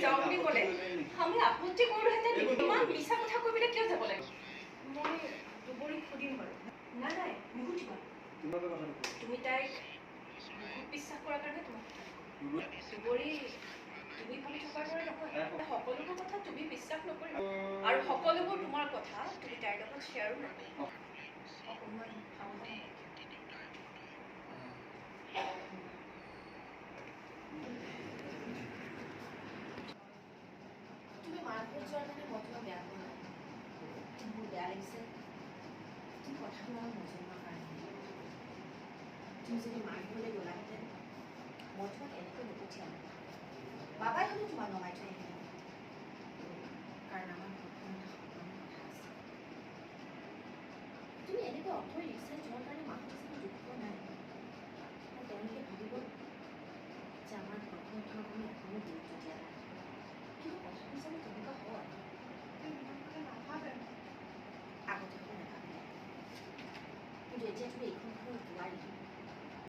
যাওঁ বুলি ক'লে আমি আপত্তি কৰিলোহেঁতেন নেকি? ইমান মিছা কথা কৈ পেলাই কিয় যাব লাগে? মই দুবৰীক সুধিম বাৰু। নাই নাই নুসুধিবা। তুমি তাইক বহুত বিশ্বাস কৰাৰ কাৰণে তোমাক দুবৰী তুমি ভাবি থকাৰ দৰে নহয়। সকলোবোৰ কথা তুমি বিশ্বাস নকৰিবা আৰু সকলোবোৰ তোমাৰ কথা তুমি তাইৰ লগত শ্বেয়াৰো নকৰিবা। অকণমান সাৱধান। তুমি মাৰ ঘৰত যোৱাৰ কাৰণে মই তোমাক বেয়া পোৱা নাই। মোৰ বেয়া লাগিছে তুমি কথাটো আৰু নজনোৱাৰ কাৰণে। তুমি যদি মাৰ ঘৰলৈ গ'লাহেঁতেন মই তোমাক এনেকৈ নপঠিয়াম। বাবাই হ'লেও তোমাক নমাই থৈ আহিলে। কাৰণ আমাৰ ঘৰখন এটা সপোনৰ কথা আছে। তুমি এনেকৈ অথৈ ৰিক্সাত যোৱাৰ কাৰণে মাহঁতে চাগে দুখ পোৱা নাই। আৰু তেওঁলোকে ভাবিব যে আমাৰ ঘৰখন উঠাৰ কাৰণে এখনো গুৰুত্ব দিয়া নাই। কিন্তু কথাটো জানো তেনেকুৱা হয়? নাভাবে আগতে একো নাভাবিলে। কিন্তু এতিয়া তুমি এইখন ঘৰৰ বোৱাৰী।